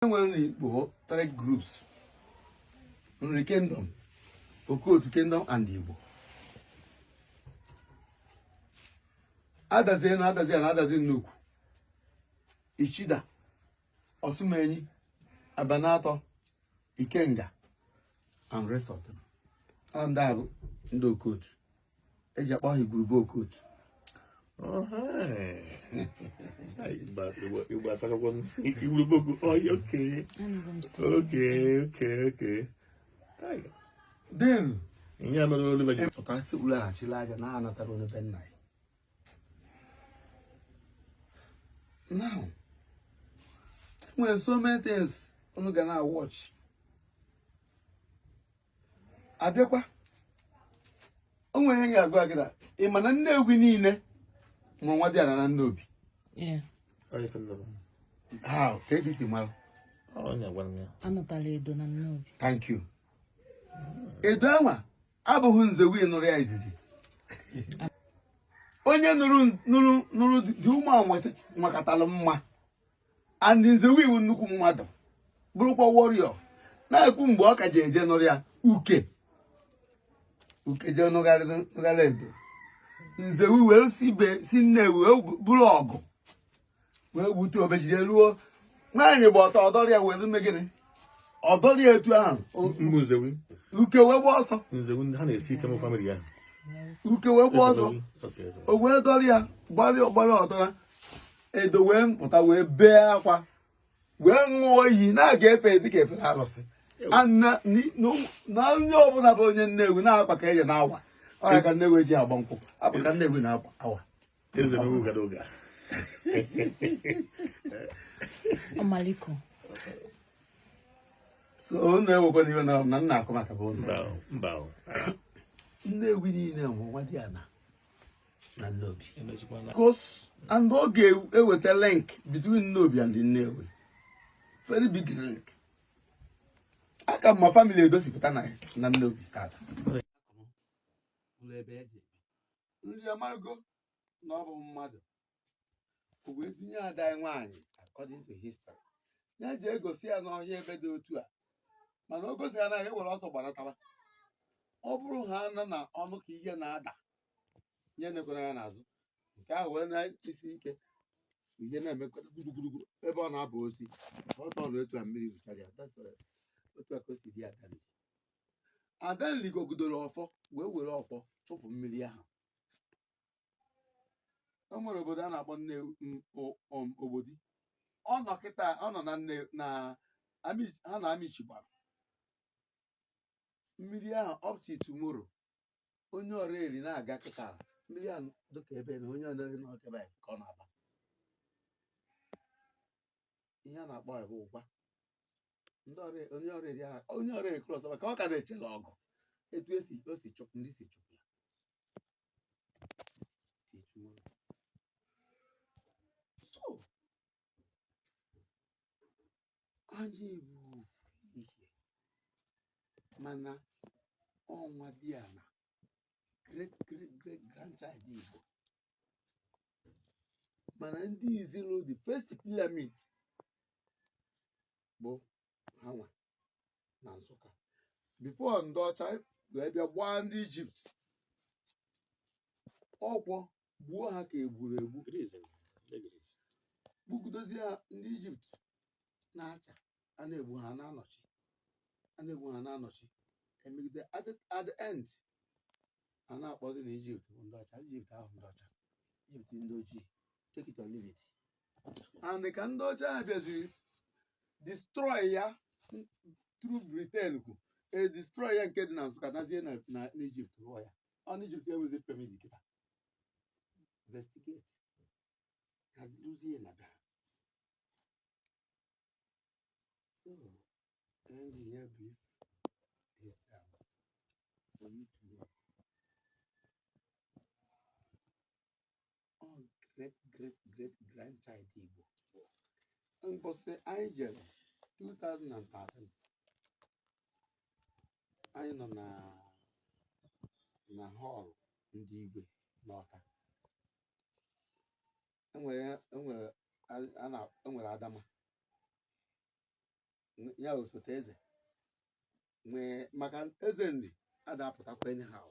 Enwere n'Igbo 3 groups: Nri Kingdom, Okotu Kingdom, and Igbo. Adazi nnukwu, Ichida, Osumenyi, Abanato, Ikenga, and rest of them. And that ndị Okotu. Eji akpọ ha igwurube Okotu. Oh, hi. Okay. Then, Yeah, no, ọkasị ụlọ achịla aja na anatara onye be nna ya. Now, when so many things unu ga na watch. Abịakwa, o nwere ihe ga-agụ agịda. Ị ma na Nnewi niile mụrụ nwa dị ala na Nnobi. How? Ka ị si mara? Anụtala Edo na Nnobi. Thank you. Edo anwa abụghị Nzewi nụrụ ya izizi. Onye nụrụ dị ụmụ nwakọtara mma. And Nzewi iwu nnukwu mmadụ. Bụrụkwa warrior. Na-ekwu mgbe ọ ka je eje nụrụ ya uke je nụgharị Edo. Nzewi wee si Nnewi wee bụrụ ọgụ. Wee gbute obejide ruo nwaanyị gba ọtọ ọdọrịa were megịnị. Ọdọrịa etu ahụ. Uke wee gba ọsọ. Uke wee gba ọsọ. O wee dọrịa gbara ọdọrịa. Edo wee pụta wee bee akwa. Wee ṅụọ iyi na-aga efe dịka efe arụsị. Na onye ọbụla bụ onye Nnewi na-akpa ka eje na-awa. Ọ ya ka Nnewi ji agba nkwụ. Akpa ka Nnewi na-akpa awa. Ọmaliko. So na-ewekwa n'iwe na nna akụ maka bụ ụlọ. Nnewi niile bụ nwa dị ana na Nnobi. Because and ọ ga-eweta link between Nnobi and Nnewi. Very big link. Aka ma family edosipụta na Nnobi tata. Ndị amargo na ọ bụ mmadụ. O wee tinye ada ya nwaanyị according to history. Ya ji egosi ya n'ọhịa ebe dị otu a. Mana o gosi ya na ewere ọsọ gbarataba. Ọ bụrụ ha na ọnụ ka ihe na-ada. Ihe na-ekwere ya n'azụ. Nke ahụ wee na-esi ike. Ihe na-emekọta gburugburu ebe ọ na-aba osi. Ọ tọọ na otu a mmiri buchara ya. Otu a ka o si dị Adanli. Adanli gogidoro ọfọ wee were ọfọ chụpụ mmiri ahụ. O nwere obodo a na-akpọ Ogbodi. Ọ nọ kịta, ọ nọ na ha na Amichi gbara. Mmiri ahụ up till tomorrow. Onye ọrụ eri na-aga kịta. Mmiri ahụ dịka ebe na onye ọrụ eri na-ọkebe ka ọ na-aba. Ihe a na-akpọ ya bụ ụgba. Onye ọrụ eri cross over ka ọ ka na-echela ọgụ. Etu o si chụpụ ndị si chụpụ ya. So, anyị bụ ihe mana ọnwa dị ana great grandchild Igbo. Mana ndị izuru the first pyramid bụ hanwa na Nsụka. Before ndị ọcha wee bịa gbaa ndị Ijipt ọkwọ gbuo ha ka egburu egbu. Gbugudozie ha ndị Ijipt na-acha a na-egbu ha na-anọchi. Emegide at the end a na-akpọzi na Ijipt bụ ndị ọcha. Ijipt ahụ ndị ọcha. Ijipt ndị ojii. Take it or leave it. And ka ndị ọcha ha bịaziri destroy ya through Britain kwu. Destroy ya nke dị na Nsụka nazie na Ijipt rụọ ya. On Ijipt ewezi pyramid kịta. Investigate. Haziluzie na da. So, engineer brief this down for you to know. All great grandchild Igbo. Mbọsị anyị jere 2013. Anyị nọ na hall ndị Igwe n'Ọka. Enwere Adama. ya osote eze nwee maka eze nri adapụtakwa anyhow